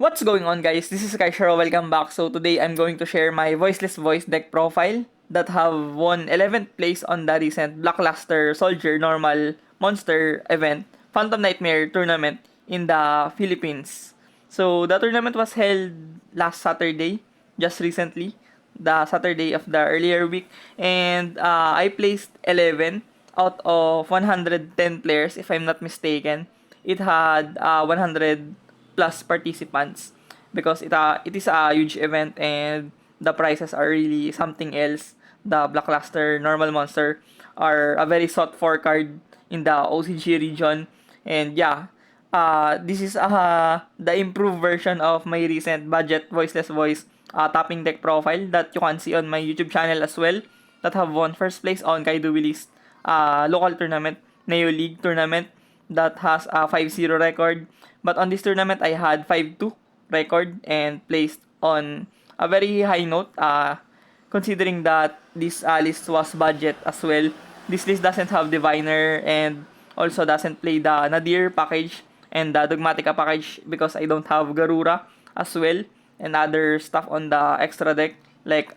What's going on, guys? This is Kaisharo. Welcome back. So today I'm going to share my Voiceless voice deck profile that have won 11th place on the recent Blackluster Soldier Normal Monster event Phantom Nightmare tournament in the Philippines. So the tournament was held last Saturday, just recently, the Saturday of the earlier week, and I placed 11 out of 110 players, if I'm not mistaken. It had 100 plus participants because it is a huge event and the prizes are really something else. The Blackluster Normal Monster are a very sought for card in the OCG region, and yeah, this is the improved version of my recent budget Voiceless voice tapping deck profile that you can see on my YouTube channel as well, that have won first place on Kaido Willis local tournament, Neo League tournament, that has a 5-0 record. But on this tournament, I had 5-2 record and placed on a very high note, considering that this list was budget as well. This list doesn't have Diviner and also doesn't play the Nadir package and the Dogmatica package because I don't have Garura as well and other stuff on the extra deck like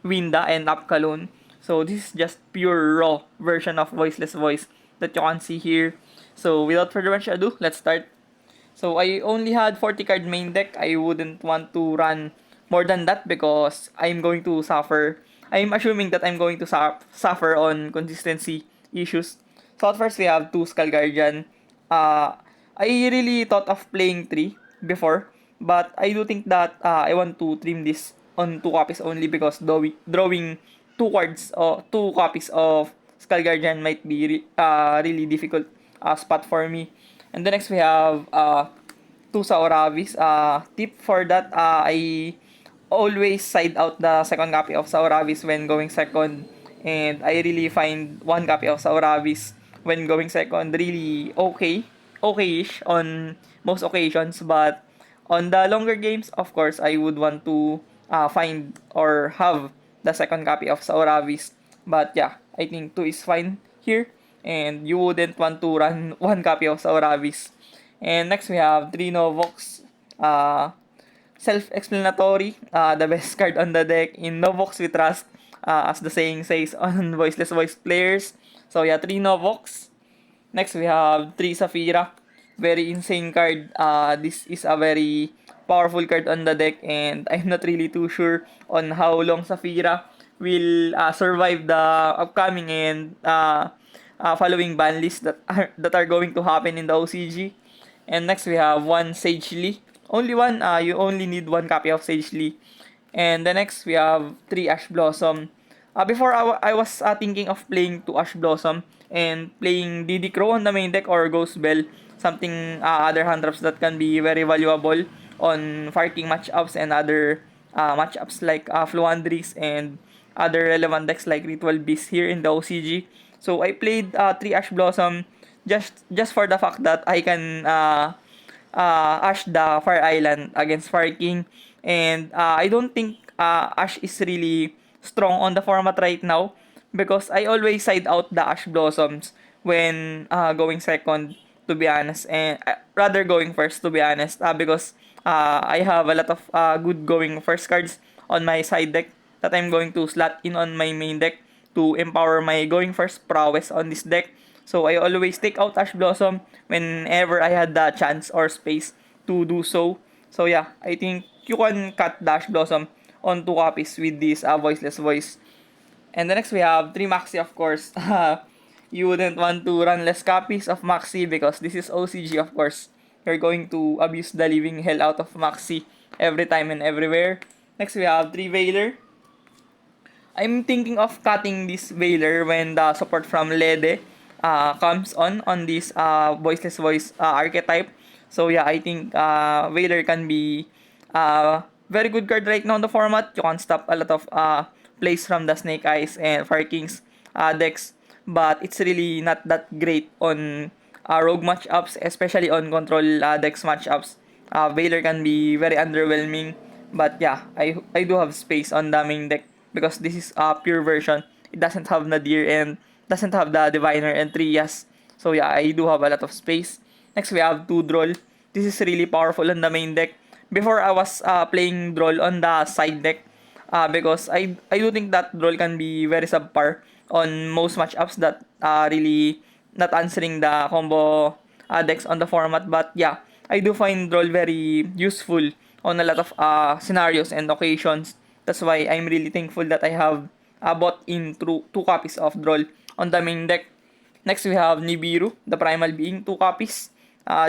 Winda and Apkalon. So this is just pure raw version of Voiceless voice that you can see here. So without further ado, let's start. So I only had 40 card main deck. I wouldn't want to run more than that because I'm going to suffer. I'm assuming that I'm going to suffer on consistency issues. So at first we have 2 Skull Guardian. I really thought of playing 3 before, but I do think that I want to trim this on 2 copies only because drawing 2 copies of Skull Guardian might be really difficult spot for me. And the next we have two Sauravis. Tip for that, I always side out the second copy of Sauravis when going second. And I really find one copy of Sauravis when going second really okay-ish on most occasions. But on the longer games, of course, I would want to find or have the second copy of Sauravis. But yeah, I think 2 is fine here. And you wouldn't want to run one copy of Sauravis. And next we have 3 Novox. Self-explanatory. The best card on the deck. In Novox we trust. As the saying says on Voiceless Voice players. So yeah, 3 Novox. Next we have 3 Safira. Very insane card. This is a very powerful card on the deck and I'm not really too sure on how long Safira will survive the upcoming and following ban lists that are going to happen in the OCG. And next we have 1 Sage Lee. Only one, you only need 1 copy of Sage Lee. And the next we have 3 Ash Blossom. Before I was thinking of playing 2 Ash Blossom and playing DD Crow on the main deck or Ghost Bell. Something other hand traps that can be very valuable on Fire King matchups and other matchups like Fluandris and other relevant decks like Ritual Beast here in the OCG. So I played 3 Ash Blossom just for the fact that I can Ash the Fire Island against Fire King. And I don't think Ash is really strong on the format right now because I always side out the Ash Blossoms when going second, to be honest, and rather going first, to be honest, because I have a lot of good going first cards on my side deck that I'm going to slot in on my main deck to empower my going first prowess on this deck. So I always take out Ash Blossom whenever I had the chance or space to do so. So yeah, I think you can cut Dash Blossom on 2 copies with this Voiceless voice. And the next we have 3 Maxi, of course. You wouldn't want to run less copies of Maxi because this is OCG, of course. You're going to abuse the living hell out of Maxi every time and everywhere. Next we have 3 Veiler. I'm thinking of cutting this Veiler when the support from Lede comes on this Voiceless voice archetype. So yeah, I think Veiler can be very good card right now in the format. You can stop a lot of plays from the Snake Eyes and Fire Kings decks, but it's really not that great on rogue matchups, especially on control decks matchups. Veiler can be very underwhelming, but yeah, I do have space on the main deck because this is a pure version. It doesn't have Nadir and doesn't have the Diviner and Trias. So yeah, I do have a lot of space. Next we have 2 Droll. This is really powerful on the main deck before I was playing Droll on the side deck, because I do think that Droll can be very subpar on most matchups that really not answering the combo decks on the format. But yeah, I do find Droll very useful on a lot of scenarios and occasions. That's why I'm really thankful that I have bought in two copies of Droll on the main deck. Next, we have Nibiru, the Primal Being, two copies.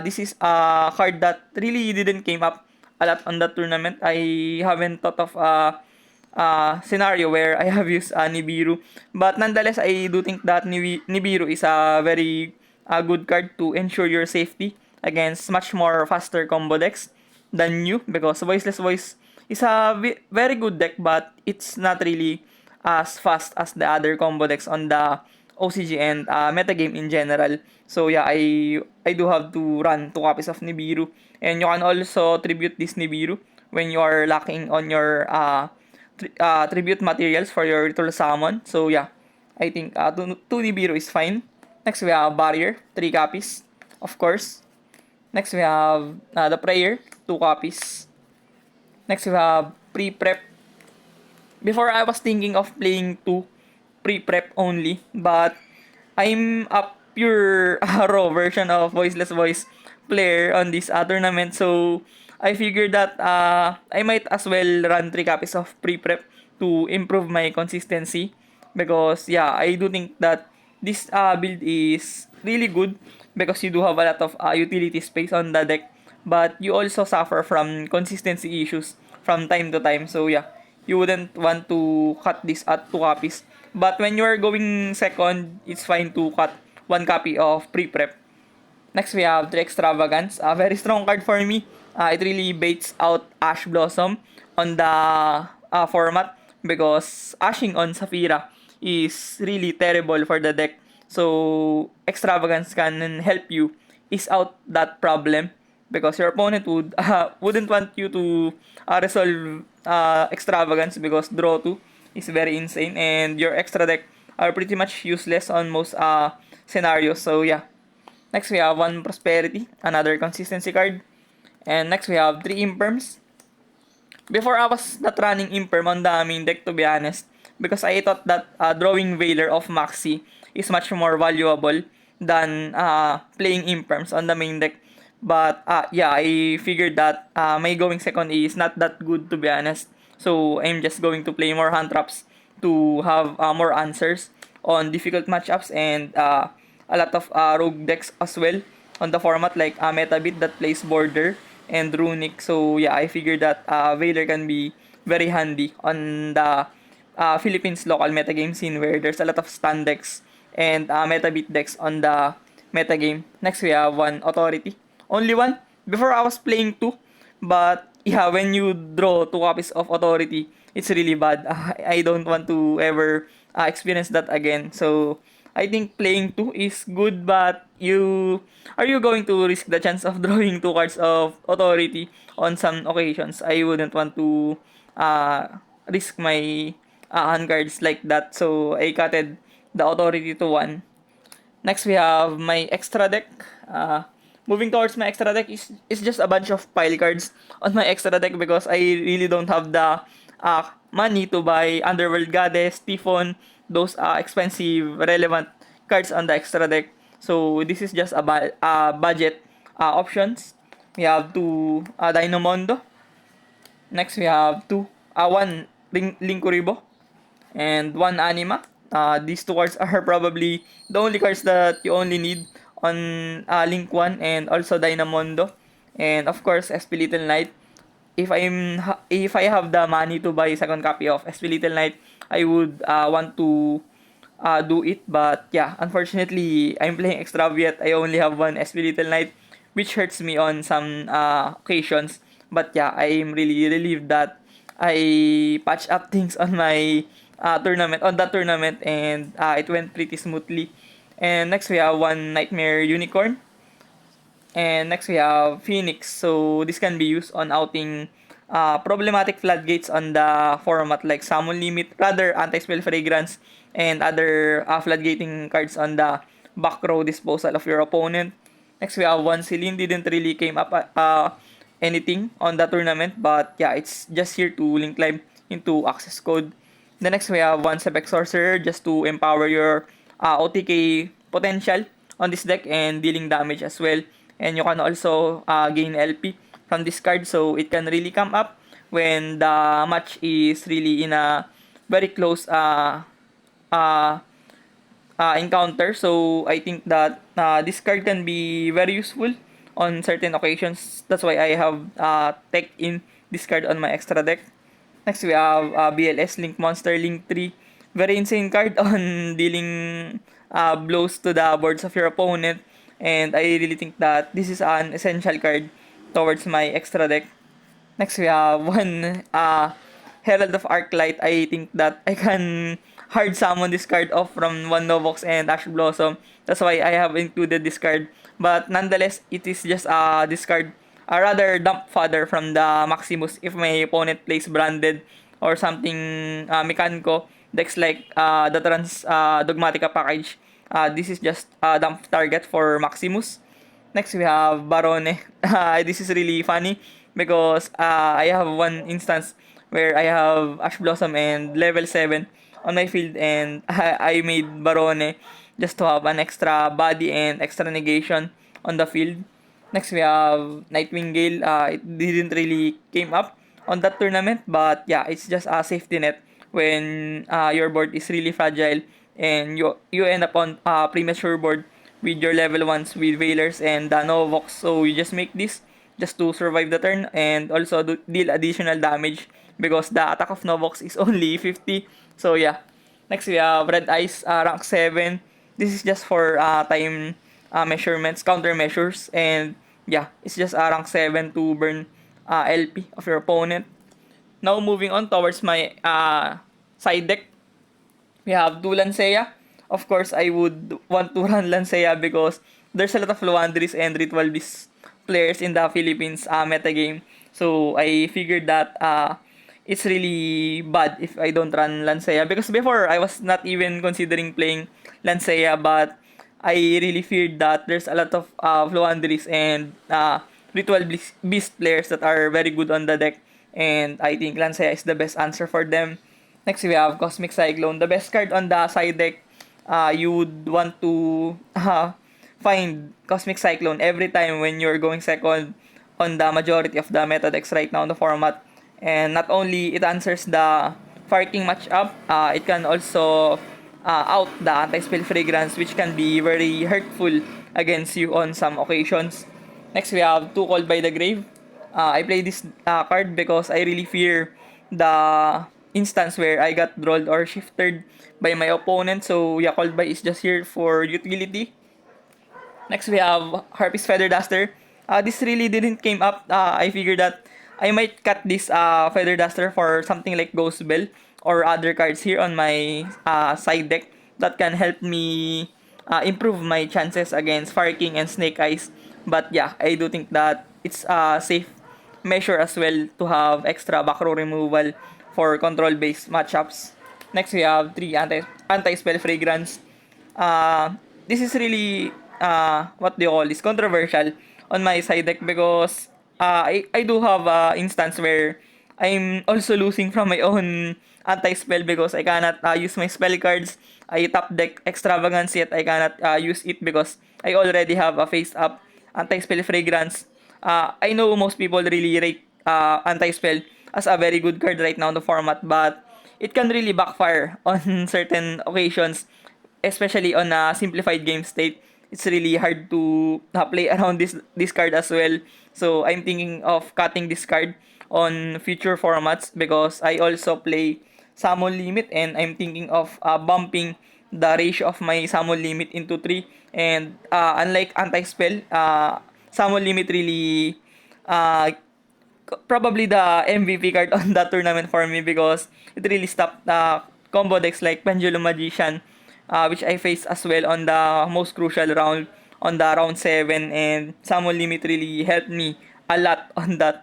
This is a card that really didn't came up a lot on the tournament. I haven't thought of a scenario where I have used Nibiru. But nonetheless, I do think that Nibiru is a very good card to ensure your safety against much more faster combo decks than you, because Voiceless Voice is a very good deck, but it's not really as fast as the other combo decks on the OCG and metagame in general. So yeah, I do have to run two copies of Nibiru, and you can also tribute this Nibiru when you are lacking on your tribute materials for your ritual summon. So yeah, I think two Nibiru is fine. Next we have Barrier, three copies, of course. Next we have the Prayer, two copies. Next we have Pre-Prep. Before I was thinking of playing two pre-prep only, but I'm a pure raw version of Voiceless Voice player on this tournament, so I figured that I might as well run 3 copies of pre-prep to improve my consistency, because yeah, I do think that this build is really good because you do have a lot of utility space on the deck, but you also suffer from consistency issues from time to time. So yeah, you wouldn't want to cut this at 2 copies. But when you are going second, it's fine to cut 1 copy of pre-prep. Next, we have the Extravagance. A very strong card for me. It really baits out Ash Blossom on the format, because ashing on Saphira is really terrible for the deck. So, Extravagance can help you ease out that problem, because your opponent wouldn't want you to resolve Extravagance, because draw 2 is very insane and your extra deck are pretty much useless on most scenarios. So yeah. Next we have 1 Prosperity, another consistency card. And next we have 3 Imperms. Before I was not running Imperm on the main deck, to be honest, because I thought that drawing Veiler of Maxi is much more valuable than playing Imperms on the main deck. But yeah, I figured that my going second is not that good, to be honest. So I'm just going to play more hand traps to have more answers on difficult matchups, and a lot of rogue decks as well on the format, like Metabit that plays Border and Runic. So yeah, I figured that Veiler can be very handy on the Philippines local metagame scene, where there's a lot of stun decks and Metabit decks on the metagame. Next we have 1 Authority. Only 1. Before I was playing 2, but yeah, when you draw 2 copies of Authority, it's really bad. I don't want to ever experience that again. So I think playing 2 is good, but are you going to risk the chance of drawing 2 cards of Authority on some occasions? I wouldn't want to risk my hand cards like that. So I cutted the Authority to 1. Next, we have my extra deck. Moving towards my extra deck is just a bunch of pile cards on my extra deck, because I really don't have the money to buy Underworld Goddess, Typhon, those expensive, relevant cards on the extra deck. So this is just a budget options. We have 2 Dynamondo. Next, we have 1 Linkuribo and 1 Anima. These 2 cards are probably the only cards that you only need on Link 1 and also Dynamondo. And of course, SP Little Knight. If I have the money to buy second copy of SP Little Knight, I would want to do it. But yeah, unfortunately, I'm playing Extraviate. I only have 1 SP Little Knight, which hurts me on some occasions. But yeah, I'm really relieved that I patched up things on my that tournament, and it went pretty smoothly. And next we have 1 Nightmare Unicorn. And next we have Phoenix. So this can be used on outing problematic floodgates on the format, like Summon Limit, rather Anti-Spell Fragrance, and other floodgating cards on the back row disposal of your opponent. Next we have 1 Celine. Didn't really came up anything on the tournament, but yeah, it's just here to link climb into access code. The next we have one Sebek Sorcerer just to empower your OTK potential on this deck and dealing damage as well. And you can also gain LP from this card, so it can really come up when the match is really in a very close uh, encounter. So I think that this card can be very useful on certain occasions. That's why I have take in this card on my extra deck. Next we have BLS Link Monster Link 3. Very insane card on dealing blows to the boards of your opponent. And I really think that this is an essential card towards my extra deck. Next, we have one Herald of Arclight. I think that I can hard summon this card off from one Novox and Ash Blossom. That's why I have included this card. But nonetheless, it is just a discard. A rather dump fodder from the Maximus if my opponent plays Branded or something Mechanico decks like the Trans Dogmatica package. This is just a dump target for Maximus. Next, we have Barone. This is really funny because I have one instance where I have Ash Blossom and level 7 on my field, and I made Barone just to have an extra body and extra negation on the field. Next, we have Nightwing Gale. It didn't really came up on that tournament, but yeah, it's just a safety net when your board is really fragile and you end up on premature board with your level 1s with Veilers and Novox. So you just make this just to survive the turn and also deal additional damage because the attack of Novox is only 50. So yeah. Next we have Red Eyes rank 7. This is just for time measurements, countermeasures, and yeah, it's just rank 7 to burn LP of your opponent. Now moving on towards my side deck. We have two Lancea. Of course, I would want to run Lancea because there's a lot of Luandris and Ritual Beast players in the Philippines metagame. So I figured that it's really bad if I don't run Lancea. Because before, I was not even considering playing Lancea, but I really feared that there's a lot of Luandris and Ritual Beast players that are very good on the deck. And I think Lancea is the best answer for them. Next, we have Cosmic Cyclone. The best card on the side deck, you would want to find Cosmic Cyclone every time when you're going second on the majority of the meta decks right now in the format. And not only it answers the Fire King matchup, it can also out the Anti-Spell Fragrance, which can be very hurtful against you on some occasions. Next, we have Too Cold by the Grave. I play this card because I really fear the instance where I got rolled or shifted by my opponent. So yeah, Cold by is just here for utility. Next we have Harpy's Feather Duster. This really didn't came up. I figured that I might cut this Feather Duster for something like Ghost Bell or other cards here on my side deck that can help me improve my chances against Fire King and Snake Eyes. But yeah, I do think that it's a safe measure as well to have extra back row removal for control based matchups. Next we have 3 anti-spell fragrance. This is really what do you call this, controversial on my side deck because I do have instance where I'm also losing from my own anti-spell because I cannot use my spell cards. I top deck extravagance yet I cannot use it because I already have a face up anti-spell fragrance. I know most people really rate anti-spell as a very good card right now in the format, but it can really backfire on certain occasions, especially on a simplified game state. It's really hard to play around this card as well. So I'm thinking of cutting this card on future formats because I also play summon limit and I'm thinking of bumping the ratio of my summon limit into 3. And unlike anti-spell, summon limit really probably the MVP card on that tournament for me because it really stopped combo decks like Pendulum Magician, which I faced as well on the most crucial round, on the round 7, and Summon Limit really helped me a lot on that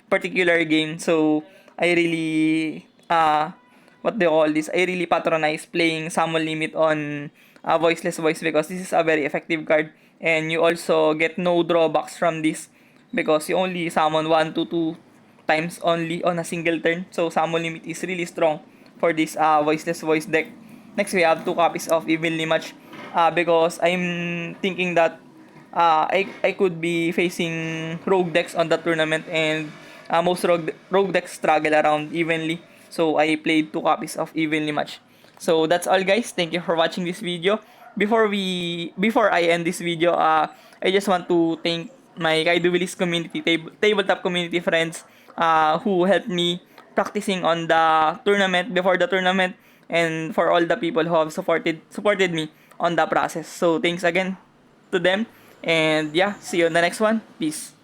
particular game. So I really what they call this, I really patronize playing Summon Limit on Voiceless Voice because this is a very effective card and you also get no drawbacks from this because you only summon 1 to 2 times only on a single turn. So summon limit is really strong for this Voiceless Voice deck. Next, we have 2 copies of Evenly Match because I'm thinking that I could be facing rogue decks on the tournament, and most rogue decks struggle around evenly. So I played 2 copies of Evenly Match. So that's all, guys. Thank you for watching this video. Before I end this video, I just want to thank my Kaido Willis community, tabletop community friends who helped me practicing on the tournament, before the tournament, and for all the people who have supported me on the process. So thanks again to them, and yeah, see you on the next one. Peace.